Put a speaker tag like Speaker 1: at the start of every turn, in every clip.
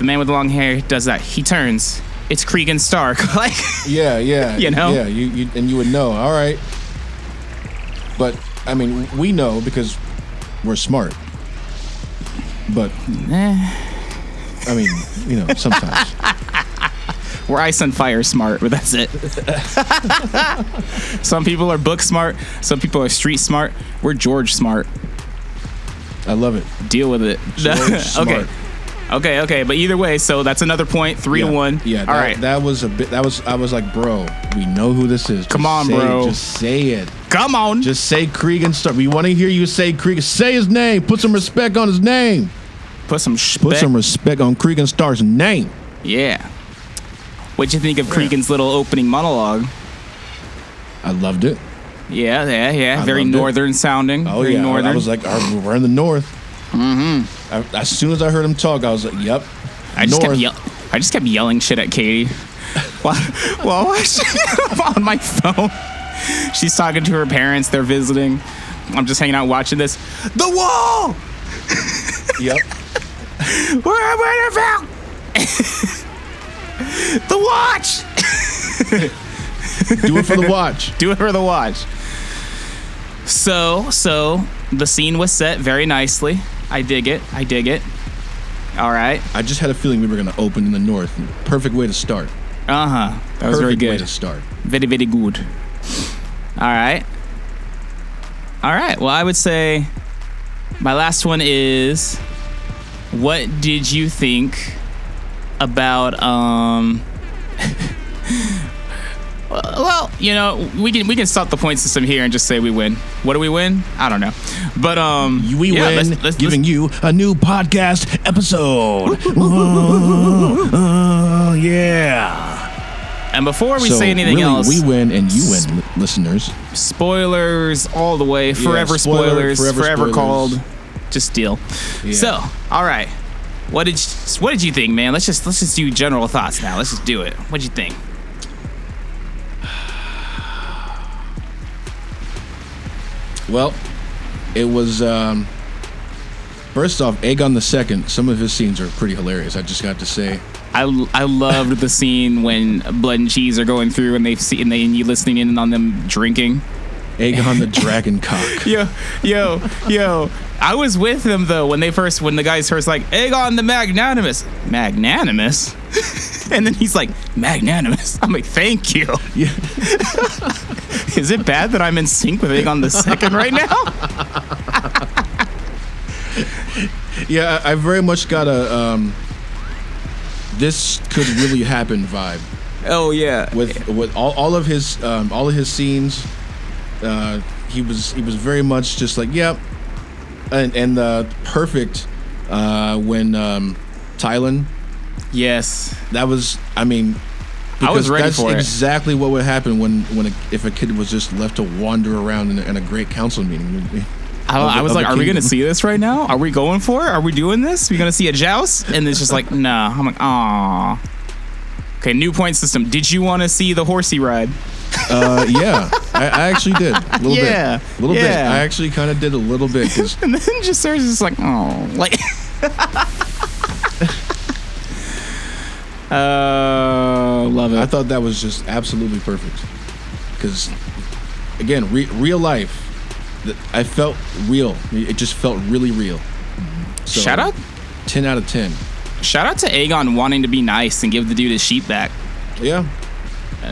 Speaker 1: The man with the long hair does that. He turns. It's Cregan Stark. Like,
Speaker 2: yeah.
Speaker 1: You know?
Speaker 2: Yeah, you would know. All right. But, I mean, we know because we're smart. But, I mean, you know, sometimes.
Speaker 1: We're ice and fire smart, but that's it. Some people are book smart. Some people are street smart. We're George smart.
Speaker 2: I love it.
Speaker 1: Deal with it.
Speaker 2: Smart.
Speaker 1: Okay. But either way, so that's another point. 3-1.
Speaker 2: Yeah. All right. That was a bit. I was like, bro, we know who this is.
Speaker 1: Come on, bro.
Speaker 2: Just say it.
Speaker 1: Come on.
Speaker 2: Just say Cregan Stark. We want to hear you say Cregan. Say his name. Put some respect on his name.
Speaker 1: Put some
Speaker 2: respect on Cregan Stark's name.
Speaker 1: Yeah. What'd you think of Cregan's little opening monologue?
Speaker 2: I loved it.
Speaker 1: Yeah. Very northern sounding.
Speaker 2: Oh,
Speaker 1: very northern.
Speaker 2: I was like, we're in the north. Mm-hmm. As soon as I heard him talk, I was like, yep.
Speaker 1: I just kept yelling shit at Katie while on my phone. She's talking to her parents. They're visiting. I'm just hanging out watching this. The wall!
Speaker 2: Yep.
Speaker 1: Where found? The watch!
Speaker 2: Do it for the watch.
Speaker 1: Do it for the watch. So the scene was set very nicely. I dig it. All right.
Speaker 2: I just had a feeling we were going to open in the north. Perfect way to start.
Speaker 1: That was very good.
Speaker 2: Perfect way to start.
Speaker 1: Very, very good. All right. Well, I would say my last one is, what did you think about well, you know, we can stop the point system here and just say we win. What do we win? I don't know. But
Speaker 2: we win let's giving you a new podcast episode. Yeah.
Speaker 1: And before we say anything
Speaker 2: really,
Speaker 1: else,
Speaker 2: we win and you win, listeners.
Speaker 1: Spoilers all the way. Forever spoilers. Forever called. Just deal. Yeah. So, all right. What did you think, man? Let's just do general thoughts now. Let's just do it. What'd you think?
Speaker 2: Well, it was first off, Aegon II. Some of his scenes are pretty hilarious. I just got to say,
Speaker 1: I loved the scene when Blood and Cheese are going through and and you listening in on them drinking.
Speaker 2: Aegon the Dragon Cock.
Speaker 1: Yo. I was with them though when the guys first like Aegon the Magnanimous. Magnanimous? And then he's like, Magnanimous. I'm like, thank you.
Speaker 2: Yeah.
Speaker 1: Is it bad that I'm in sync with Aegon II right now?
Speaker 2: Yeah, I very much got a this could really happen vibe.
Speaker 1: Oh yeah.
Speaker 2: With all of his scenes, he was very much just like, yep. And perfect when Tyland.
Speaker 1: Yes.
Speaker 2: That was, I mean,
Speaker 1: I was ready for it.
Speaker 2: That's exactly what would happen if a kid was just left to wander around in a great council meeting.
Speaker 1: I was like, are we going to see this right now? Are we going for it? Are we doing this? Are we going to see a joust? And it's just like, no. I'm like, aw. Okay, new point system. Did you want to see the horsey ride?
Speaker 2: Yeah, I actually did. A little bit. I actually kind of did a little bit.
Speaker 1: And then Jaehaerys is just like, oh. Like, love it.
Speaker 2: I thought that was just absolutely perfect. Because, again, real life. I felt real. It just felt really real. So,
Speaker 1: shout out?
Speaker 2: 10 out of 10.
Speaker 1: Shout out to Aegon wanting to be nice and give the dude his sheep back.
Speaker 2: Yeah.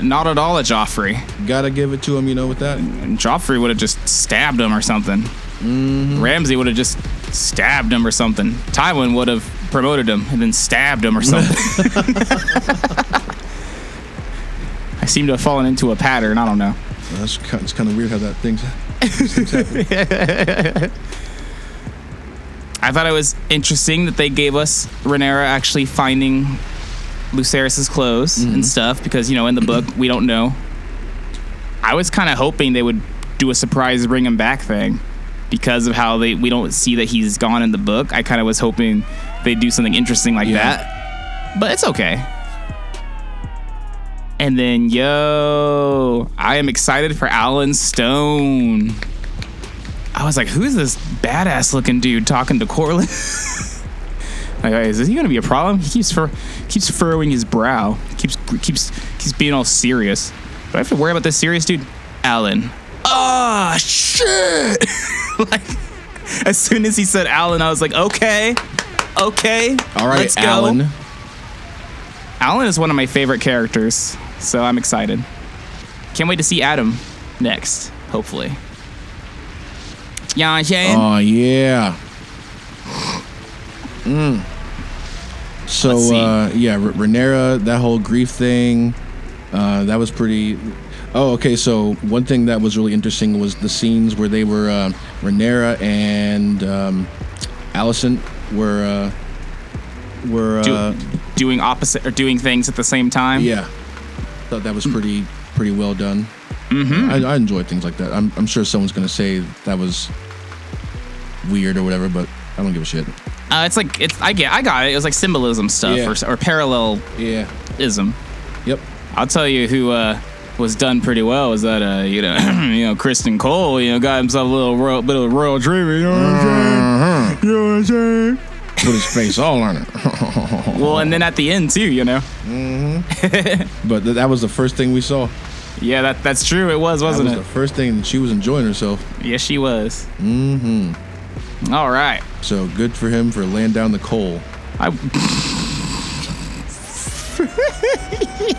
Speaker 1: Not at all a Joffrey.
Speaker 2: Gotta give it to him, with that.
Speaker 1: And Joffrey would have just stabbed him or something.
Speaker 2: Mm-hmm.
Speaker 1: Ramsay would have just stabbed him or something. Tywin would have promoted him and then stabbed him or something. I seem to have fallen into a pattern. I don't know.
Speaker 2: Well, it's kind of weird how things happen.
Speaker 1: I thought it was interesting that they gave us Rhaenyra actually finding Lucerys's clothes and stuff because, in the book, we don't know. I was kind of hoping they would do a surprise bring him back thing because of how we don't see that he's gone in the book. I kind of was hoping they'd do something interesting like that. But it's okay. And then, I am excited for Alan Stone. I was like, who's this badass looking dude talking to Corlys? Like, is he gonna be a problem? He keeps furrowing his brow. Keeps being all serious. Do I have to worry about this serious dude? Alan. Oh shit! Like, as soon as he said Alan, I was like, okay, all right, let's
Speaker 2: Alan.
Speaker 1: Go. Alan is one of my favorite characters, so I'm excited. Can't wait to see Adam next, hopefully. You know what I'm saying?
Speaker 2: Oh yeah. So Rhaenyra, that whole grief thing, that was pretty. Oh, okay. So one thing that was really interesting was the scenes where they were Rhaenyra and Alicent were
Speaker 1: doing opposite or doing things at the same time.
Speaker 2: Yeah, thought that was pretty well done. Mm-hmm. I enjoy things like that. I'm sure someone's gonna say that was weird or whatever, but I don't give a shit.
Speaker 1: I got it. It was like symbolism stuff or parallelism.
Speaker 2: Yep.
Speaker 1: I'll tell you who was done pretty well was that Christon Cole got himself a little bit of royal treatment. You know what I'm saying?
Speaker 2: Put his face all on it.
Speaker 1: Well, and then at the end too,
Speaker 2: Mm-hmm. But that was the first thing we saw.
Speaker 1: Yeah, that's true. It wasn't it?
Speaker 2: That was the first thing. She was enjoying herself.
Speaker 1: Yes, she was.
Speaker 2: Mm-hmm.
Speaker 1: All right.
Speaker 2: So good for him for laying down the coal.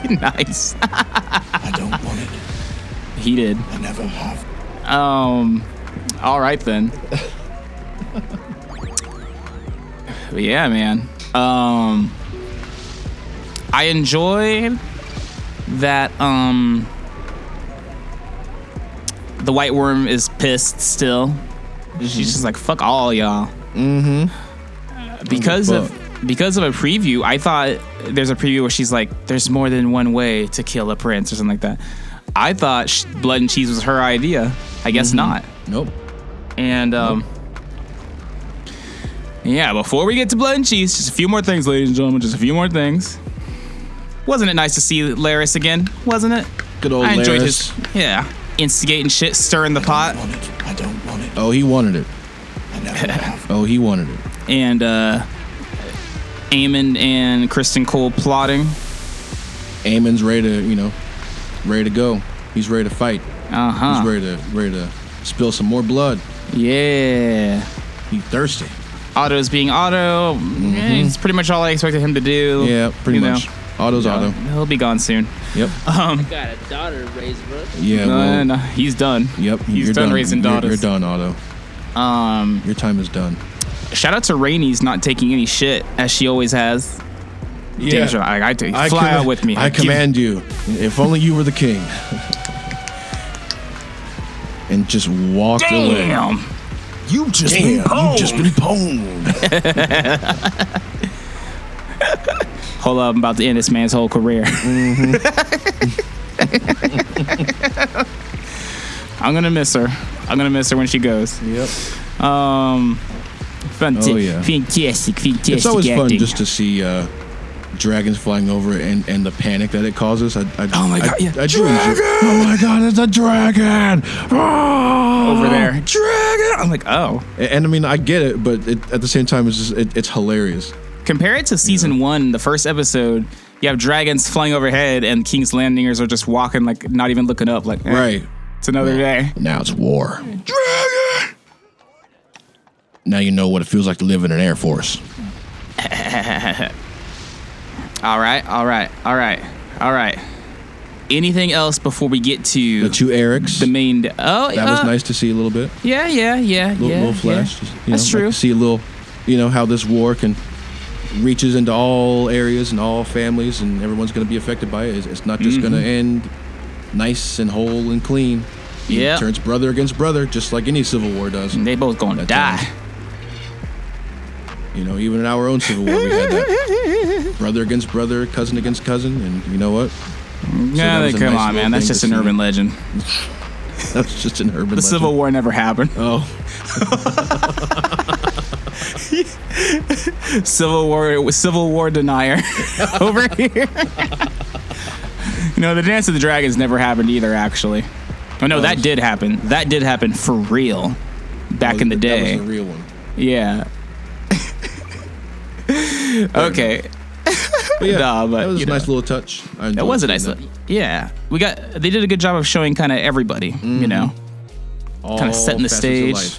Speaker 1: Nice.
Speaker 3: I don't want it.
Speaker 1: He did.
Speaker 3: I never have.
Speaker 1: All right then. But yeah, man. I enjoy that. The White Worm is pissed still. Mm-hmm. She's just like, fuck all y'all.
Speaker 2: Mm-hmm.
Speaker 1: Because of a preview, I thought there's a preview where she's like, there's more than one way to kill a prince or something like that. I thought blood and cheese was her idea. I guess not.
Speaker 2: Nope.
Speaker 1: And yeah, before we get to blood and cheese, just a few more things, ladies and gentlemen. Just a few more things. Wasn't it nice to see Larys again? Wasn't it?
Speaker 2: Good old Larys.
Speaker 1: I enjoyed his instigating shit, stirring the pot.
Speaker 3: I don't want it.
Speaker 2: Oh, he wanted it.
Speaker 3: I never have.
Speaker 2: Oh, he wanted it.
Speaker 1: And Aemon and Christon Cole plotting.
Speaker 2: Aemon's ready to go. He's ready to fight.
Speaker 1: Uh-huh.
Speaker 2: He's ready to spill some more blood.
Speaker 1: Yeah.
Speaker 2: He's thirsty.
Speaker 1: Otto's being Otto.
Speaker 2: Mm-hmm.
Speaker 1: It's pretty much all I expected him to do.
Speaker 2: Yeah, pretty much. Otto's Otto.
Speaker 1: He'll be gone soon.
Speaker 2: Yep.
Speaker 4: I got a daughter to raise, bro.
Speaker 2: Yeah.
Speaker 1: No, he's done.
Speaker 2: Yep.
Speaker 1: He's done raising daughters.
Speaker 2: You're done, Otto. Your time is done.
Speaker 1: Shout out to Rhaenys not taking any shit as she always has.
Speaker 2: Yeah.
Speaker 1: I fly out with me.
Speaker 2: I command you. If only you were the king. And just walked away.
Speaker 3: You've just been pwned.
Speaker 1: Hold up, I'm about to end this man's whole career.
Speaker 2: Mm-hmm.
Speaker 1: I'm gonna miss her. When she goes.
Speaker 2: Yep.
Speaker 1: Fantastic.
Speaker 2: It's always
Speaker 1: acting.
Speaker 2: fun just to see dragons flying over and the panic that it causes. I do enjoy. Oh my god, it's a dragon!
Speaker 1: Over there, dragon. I'm like, oh.
Speaker 2: And I mean, I get it, but at the same time, it's hilarious.
Speaker 1: Compare it to season 1, the first episode. You have dragons flying overhead, and King's Landingers are just walking, like not even looking up. Like,
Speaker 2: right,
Speaker 1: it's another day.
Speaker 2: Now it's war. Dragon. Now you know what it feels like to live in an Air Force.
Speaker 1: All right. Anything else before we get to
Speaker 2: the two Erics?
Speaker 1: The main. That
Speaker 2: was nice to see a little bit.
Speaker 1: Yeah.
Speaker 2: Little flash.
Speaker 1: Yeah. That's true.
Speaker 2: Like to see a little, how this war reaches into all areas and all families, and everyone's going to be affected by it. It's not just going to end nice and whole and clean.
Speaker 1: Yeah.
Speaker 2: It turns brother against brother, just like any civil war does.
Speaker 1: And they both going to die.
Speaker 2: Even in our own civil war, we had that brother against brother, cousin against cousin, and you know what?
Speaker 1: Yeah, come on, man. That's just an urban legend.
Speaker 2: That's just an urban legend.
Speaker 1: The Civil War never happened.
Speaker 2: Oh.
Speaker 1: Civil War denier over here. The Dance of the Dragons never happened either, actually. Oh, no, that did happen. That did happen for real back in the day.
Speaker 2: That was the real one.
Speaker 1: Yeah. Okay.
Speaker 2: But yeah,
Speaker 1: Nah, but,
Speaker 2: that was a
Speaker 1: you know.
Speaker 2: nice little touch.
Speaker 1: That was a nice yeah. They did a good job of showing kind of everybody, you know. Kind of setting the stage.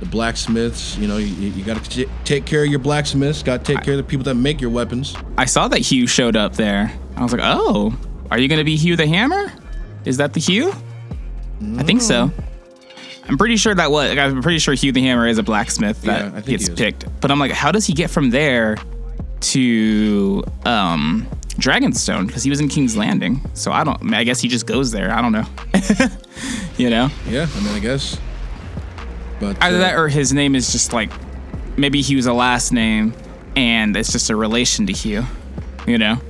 Speaker 2: The blacksmiths, you know, you got to take care of your blacksmiths. Got to take care of the people that make your weapons.
Speaker 1: I saw that Hugh showed up there. I was like, oh, are you going to be Hugh the Hammer? Is that the Hugh? I think so. I'm pretty sure Hugh the Hammer is a blacksmith that gets picked. But I'm like, how does he get from there to Dragonstone? Because he was in King's Landing. So I guess he just goes there. I don't know. You know?
Speaker 2: Yeah, I mean, I guess. But
Speaker 1: either that or his name is just like, maybe Hugh's a last name and it's just a relation to Hugh, you know?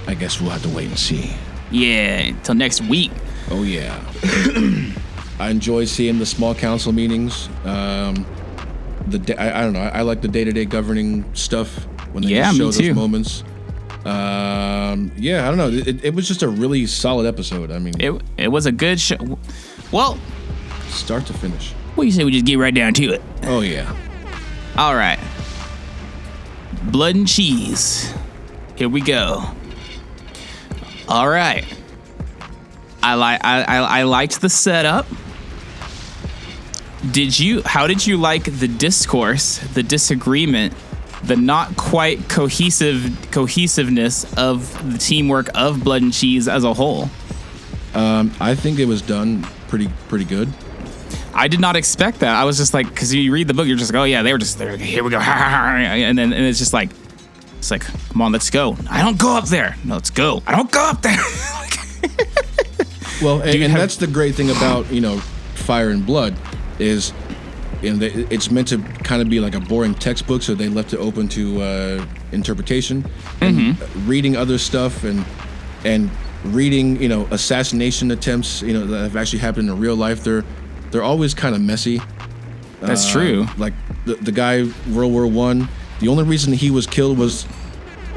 Speaker 2: I guess we'll have to wait and see.
Speaker 1: Yeah, till next week.
Speaker 2: Oh, yeah. I enjoy seeing the small council meetings. I don't know. I like the day-to-day governing stuff when they show those moments. I don't know. It was just a really solid episode. I mean,
Speaker 1: it was a good show. Well,
Speaker 2: start to finish.
Speaker 1: What do you say we just get right down to it?
Speaker 2: Oh, yeah.
Speaker 1: All right. Blood and cheese. Here we go. All right. I liked the setup. How did you like the discourse, the disagreement, the not quite cohesiveness of the teamwork of Blood and Cheese as a whole?
Speaker 2: I think it was done pretty good.
Speaker 1: I did not expect that. I was just like, because you read the book, you're just like, oh yeah, they were just there. Here we go, and it's just like, come on, let's go. I don't go up there. No, let's go. I don't go up there.
Speaker 2: Well, and that's the great thing about Fire and Blood is, it's meant to kind of be like a boring textbook, so they left it open to interpretation. And reading other stuff and reading assassination attempts that have actually happened in real life. They're always kind of messy.
Speaker 1: That's true.
Speaker 2: Like the guy World War I, the only reason he was killed was,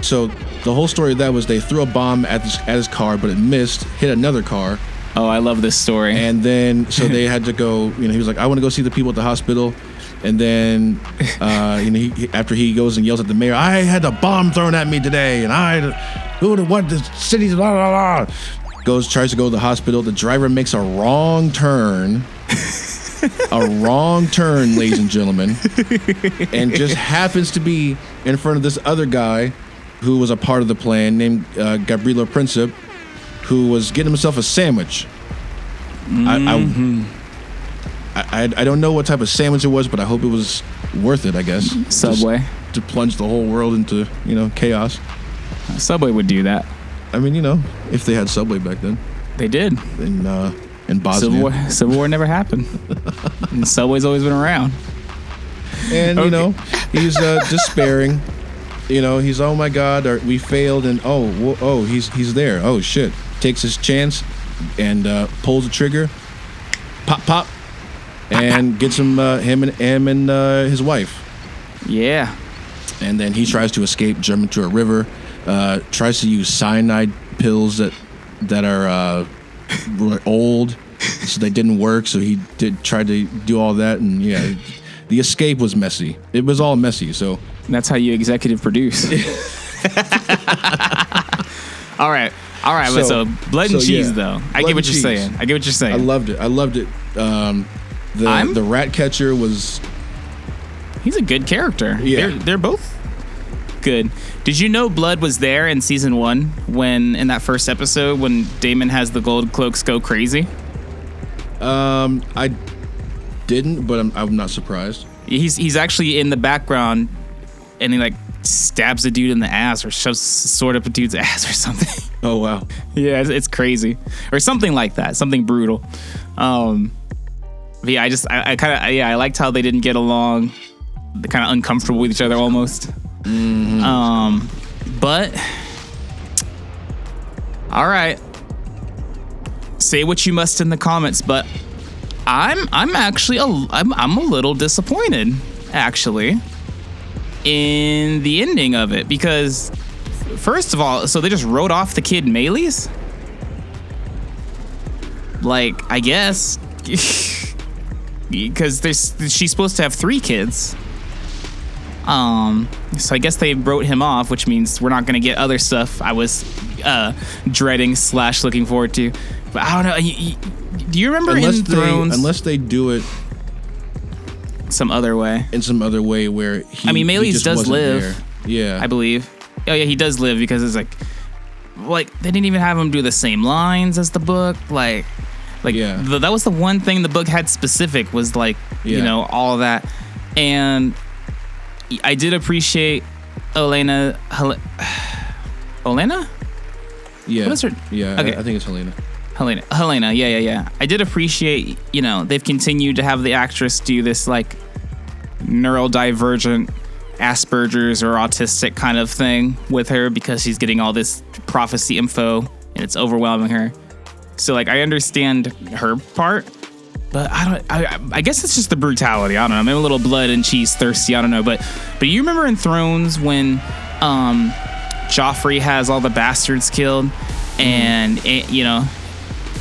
Speaker 2: so the whole story of that was they threw a bomb at his car, but it missed, hit another car.
Speaker 1: Oh, I love this story.
Speaker 2: And then, so they had to go, he was like, I want to go see the people at the hospital. And then, after he goes and yells at the mayor, I had a bomb thrown at me today, and the city's blah, blah, blah. Tries to go to the hospital. The driver makes a wrong turn. Ladies and gentlemen. And just happens to be in front of this other guy who was a part of the plan named Gabrielo Princip, who was getting himself a sandwich. I don't know what type of sandwich it was, but I hope it was worth it, I guess.
Speaker 1: Subway.
Speaker 2: Just to plunge the whole world into, chaos.
Speaker 1: Subway would do that.
Speaker 2: I mean, if they had Subway back then.
Speaker 1: They did.
Speaker 2: In Bosnia.
Speaker 1: Civil War never happened. And Subway's always been around.
Speaker 2: And, he's despairing. He's, oh my God, we failed, and he's there. Oh shit! Takes his chance and pulls the trigger. Pop, pop, and gets him and his wife.
Speaker 1: Yeah.
Speaker 2: And then he tries to escape, jump into a river. Tries to use cyanide pills that are old, so they didn't work. So he try to do all that, and yeah, the escape was messy. It was all messy. So.
Speaker 1: That's how you executive produce. All right. So blood and cheese, though. I get what you're saying. I
Speaker 2: loved it. The rat catcher was.
Speaker 1: He's a good character.
Speaker 2: Yeah.
Speaker 1: They're both good. Did you know Blood was there in season 1 when in that first episode when Daemon has the gold cloaks go crazy?
Speaker 2: I didn't, but I'm not surprised.
Speaker 1: He's actually in the background. And he stabs a dude in the ass or shoves a sword up a dude's ass or something.
Speaker 2: Oh wow!
Speaker 1: Yeah, it's crazy or something like that, something brutal. But yeah, I liked how they didn't get along. They're kind of uncomfortable with each other almost. But all right, say what you must in the comments. But I'm actually I'm a little disappointed actually. In the ending of it, because first of all, so they just wrote off the kid Melees? I guess because she's supposed to have 3 kids. So I guess they wrote him off, which means we're not going to get other stuff I was dreading / looking forward to. But I don't know. Do you remember in Thrones?
Speaker 2: Unless they do it
Speaker 1: some other way.
Speaker 2: In some other way where
Speaker 1: Meleys does live.
Speaker 2: There. Yeah.
Speaker 1: I believe. Oh, yeah, he does live because it's like they didn't even have him do the same lines as the book. Like that was the one thing the book had specific was all of that. And I did appreciate Olenna. Olenna?
Speaker 2: Yeah.
Speaker 1: What is her?
Speaker 2: Yeah,
Speaker 1: okay.
Speaker 2: I think it's Helena.
Speaker 1: Helena, yeah. I did appreciate, they've continued to have the actress do this neurodivergent Asperger's or autistic kind of thing with her because she's getting all this prophecy info and it's overwhelming her. So I understand her part, but I guess it's just the brutality. I don't know. Maybe a little blood and cheese thirsty. I don't know. But you remember in Thrones when Joffrey has all the bastards killed and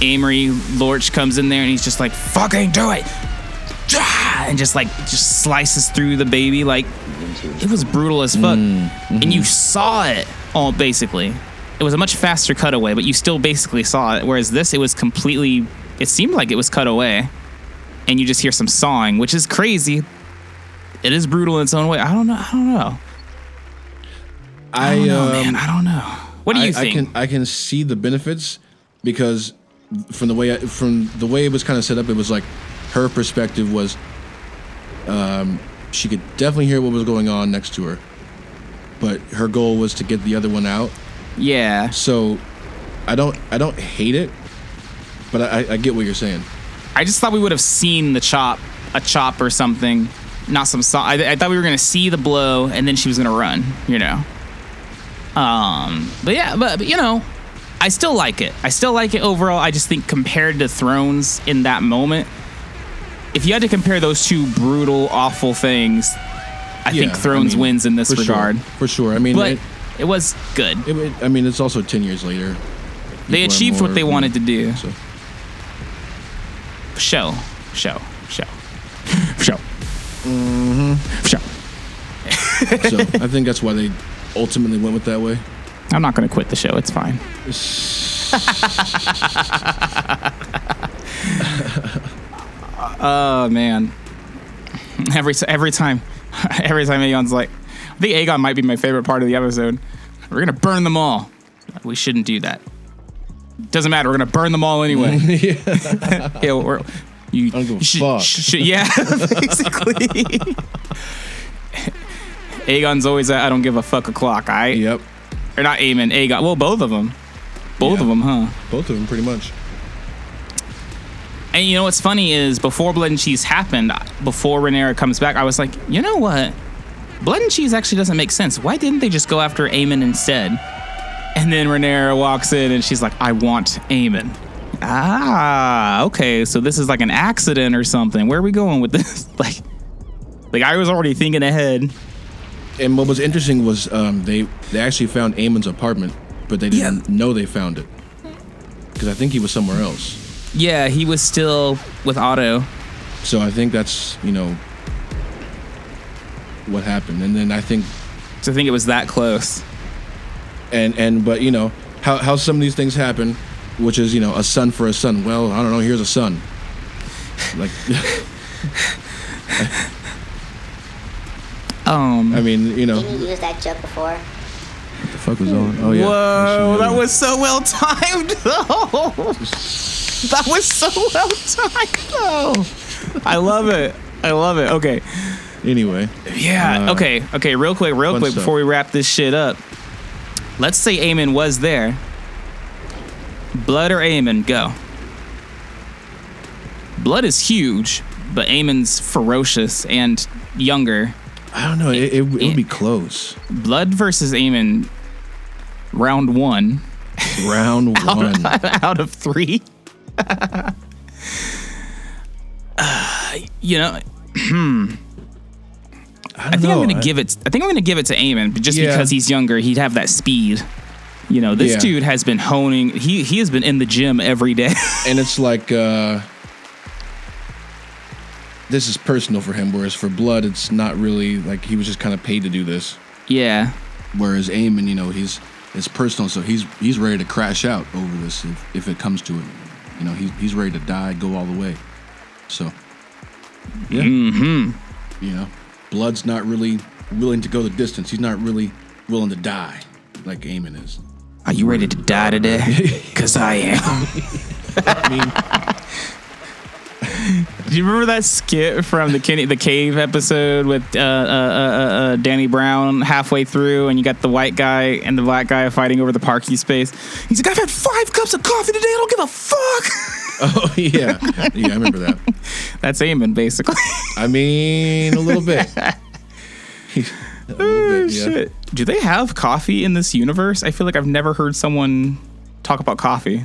Speaker 1: Amory Lorch comes in there and he's just like, fucking do it. And just slices through the baby. It was brutal as fuck. And you saw it all basically. It was a much faster cutaway, but you still basically saw it. Whereas this, it seemed like it was cut away. And you just hear some sawing, which is crazy. It is brutal in its own way. I don't know. I don't know. What do you think?
Speaker 2: I can see the benefits because from the way it was kind of set up, it was like her perspective was she could definitely hear what was going on next to her, but her goal was to get the other one out.
Speaker 1: Yeah.
Speaker 2: So I don't hate it, but I get what you're saying.
Speaker 1: I just thought we would have seen a chop or something, not some saw. I thought we were gonna see the blow and then she was gonna run. But I still like it. I still like it overall. I just think compared to Thrones in that moment, if you had to compare those two brutal, awful things, I think Thrones wins in this regard.
Speaker 2: For sure.
Speaker 1: But it was good.
Speaker 2: It's also 10 years later.
Speaker 1: They achieved what they wanted to do.
Speaker 2: So.
Speaker 1: Show.
Speaker 2: Mm-hmm. So I think that's why they ultimately went with that way.
Speaker 1: I'm not going to quit the show. It's fine. Oh man! Every time Aegon's like, I think Aegon might be my favorite part of the episode. We're gonna burn them all. We shouldn't do that. Doesn't matter. We're gonna burn them all anyway. Yeah,
Speaker 2: I don't give a fuck.
Speaker 1: Yeah, basically. Aegon's always at I don't give a fuck o'clock.
Speaker 2: Yep.
Speaker 1: Or not Aemon. Aegon. Well, both of them. Both of them, huh?
Speaker 2: Both of them, pretty much.
Speaker 1: And you know what's funny is before Blood and Cheese happened, before Rhaenyra comes back, I was like, you know what? Blood and Cheese actually doesn't make sense. Why didn't they just go after Aemon instead? And then Rhaenyra walks in and she's like, I want Aemon. Ah, okay. So this is like an accident or something. Where are we going with this? Like I was already thinking ahead.
Speaker 2: And what was interesting was they actually found Aemon's apartment, but they didn't know they found it. Because I think he was somewhere else.
Speaker 1: Yeah, he was still with Otto.
Speaker 2: So I think that's, what happened. And then I think
Speaker 1: it was that close.
Speaker 2: But how some of these things happen, which is, a son for a son. Well, I don't know, here's a son. Like
Speaker 5: Didn't you use that joke before?
Speaker 2: What the fuck was on? Oh yeah.
Speaker 1: Whoa, that was so well timed though. That was so well timed though. I love it. Okay.
Speaker 2: Anyway.
Speaker 1: Yeah. Okay. Real quick before we wrap this shit up. Let's say Aemon was there. Blood or Aemon, go. Blood is huge, but Aemon's ferocious and younger.
Speaker 2: I don't know. It would be close.
Speaker 1: Blood versus Aemon, round one.
Speaker 2: Round one.
Speaker 1: Out of 3. I think I'm gonna give it to Aemon, but just because he's younger, he'd have that speed. This dude has been honing. He has been in the gym every day,
Speaker 2: and it's like this is personal for him, whereas for Blood, it's not really like he was just kind of paid to do this.
Speaker 1: Yeah.
Speaker 2: Whereas Aemon, you know, it's personal, so he's ready to crash out over this if it comes to it. You know, he's ready to die, go all the way. So, yeah. Mm-hmm. You know, Blood's not really willing to go the distance. He's not really willing to die like Aemon is.
Speaker 1: Are you ready to die today? Because I am.
Speaker 2: I mean,
Speaker 1: do you remember that skit from the cave episode with Danny Brown halfway through, and you got the white guy and the black guy fighting over the parking space? He's like, I've had 5 cups of coffee today. I don't give a fuck.
Speaker 2: Oh, yeah. Yeah, I remember that.
Speaker 1: That's Aemon, basically.
Speaker 2: I mean, a little bit.
Speaker 1: Shit. Do they have coffee in this universe? I feel like I've never heard someone talk about coffee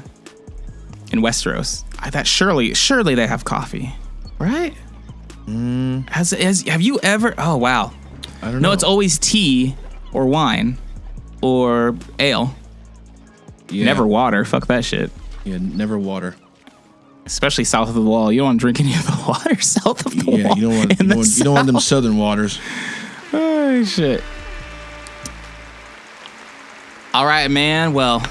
Speaker 1: in Westeros. Surely they have coffee, right? Have you ever? Oh wow.
Speaker 2: I don't know.
Speaker 1: No, it's always tea or wine or ale.
Speaker 2: Yeah.
Speaker 1: Never water. Fuck that shit.
Speaker 2: Yeah, never water.
Speaker 1: Especially south of the wall. You don't want to drink any of the water south of the wall.
Speaker 2: Yeah, you don't want them southern waters.
Speaker 1: Oh shit. All right, man. Well,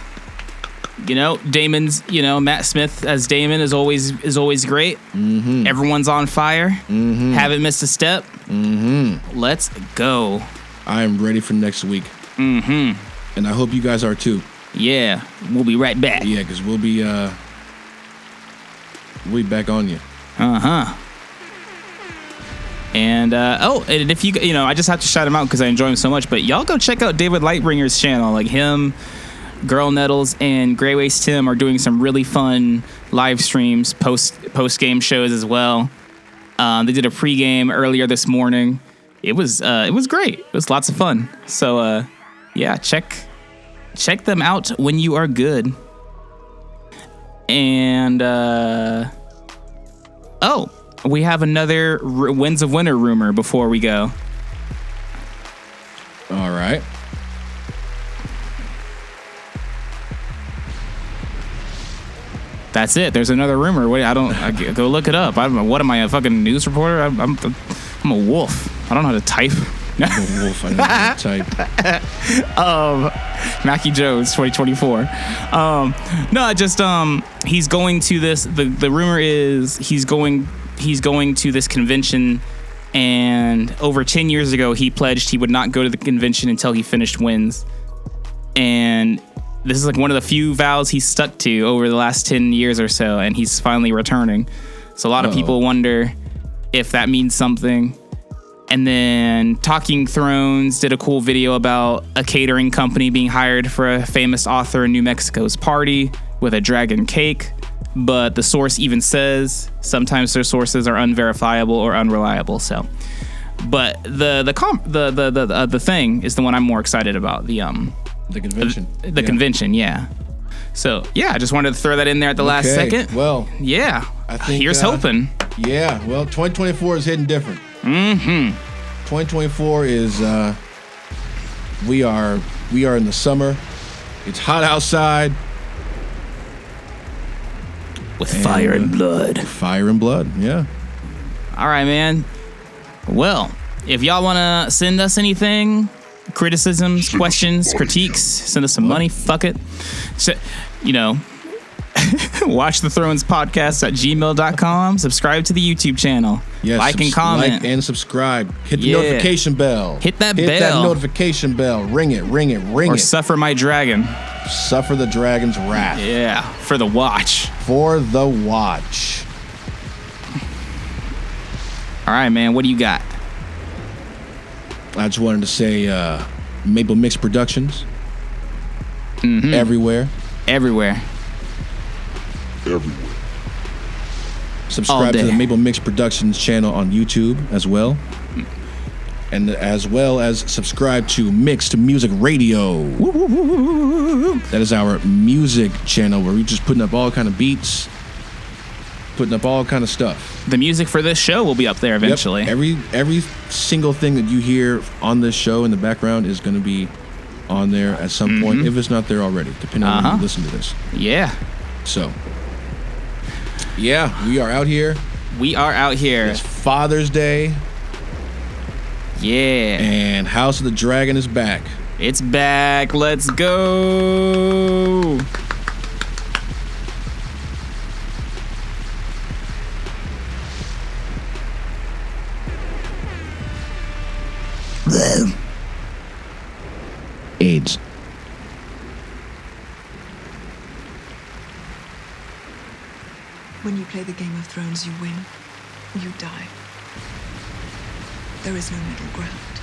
Speaker 1: you know, Daemon's, you know, Matt Smith as Daemon is always great. Mm-hmm. Everyone's on fire. Mm-hmm. Haven't missed a step. Mm-hmm. Let's go.
Speaker 2: I am ready for next week. Mm-hmm. And I hope you guys are too.
Speaker 1: Yeah, we'll be right back.
Speaker 2: Yeah, because we'll be back on you.
Speaker 1: Uh-huh. And and if you know, I just have to shout him out because I enjoy him so much. But y'all go check out David Lightbringer's channel. Like him, Girl Nettles, and Grey Waste Tim are doing some really fun live streams, post game shows as well. They did a pregame earlier this morning. It was great. It was lots of fun. So yeah, check them out when you are good. And we have another Winds of Winter rumor before we go.
Speaker 2: All right.
Speaker 1: That's it. There's another rumor. Wait, go look it up. I don't know. What am I, a fucking news reporter? I'm a wolf. I don't know how to type.
Speaker 2: I'm a wolf. I don't know how to type.
Speaker 1: Mackie Jones 2024. He's going to this. The rumor is he's going to this convention, and over 10 years ago he pledged he would not go to the convention until he finished Winds, and this is like one of the few vows he's stuck to over the last 10 years or so, and he's finally returning. So a lot of people wonder if that means something. And then Talking Thrones did a cool video about a catering company being hired for a famous author in New Mexico's party with a dragon cake. But the source even says sometimes their sources are unverifiable or unreliable. So, but the thing is the one I'm more excited about. The
Speaker 2: convention.
Speaker 1: The convention, yeah. So yeah, I just wanted to throw that in there at the last second.
Speaker 2: Well,
Speaker 1: yeah.
Speaker 2: I think
Speaker 1: here's hoping.
Speaker 2: Yeah. Well, 2024 is hitting different. 2024 is we are in the summer. It's hot outside.
Speaker 1: With fire and blood.
Speaker 2: Fire and blood, yeah.
Speaker 1: All right, man. Well, if y'all want to send us anything, criticisms, questions, critiques, send us some money, fuck it. So, you know, watch the Thrones podcast at gmail.com. Subscribe to the YouTube channel.
Speaker 2: Yes,
Speaker 1: like and comment.
Speaker 2: Like and subscribe. Hit the notification bell.
Speaker 1: Hit that bell.
Speaker 2: Hit that notification bell. Ring it.
Speaker 1: Or suffer my dragon.
Speaker 2: Suffer the dragon's wrath.
Speaker 1: Yeah, for the watch.
Speaker 2: For the watch.
Speaker 1: All right, man. What do you got?
Speaker 2: I just wanted to say Maple Mix Productions. Mm-hmm. Everywhere. Subscribe to the Maple Mix Productions channel on YouTube as well. And as well as subscribe to Mixed Music Radio. That is our music channel where we're just putting up all kind of beats, putting up all kind of stuff.
Speaker 1: The music for this show will be up there eventually.
Speaker 2: Yep. Every single thing that you hear on this show in the background is going to be on there at some point, if it's not there already, depending on when you listen to this.
Speaker 1: Yeah.
Speaker 2: So, yeah, we are out here.
Speaker 1: We are out here.
Speaker 2: It's Father's Day.
Speaker 1: Yeah.
Speaker 2: And House of the Dragon is back.
Speaker 1: It's back. Let's go.
Speaker 2: AIDS.
Speaker 6: When you play the Game of Thrones, you win, you die. There is no middle ground.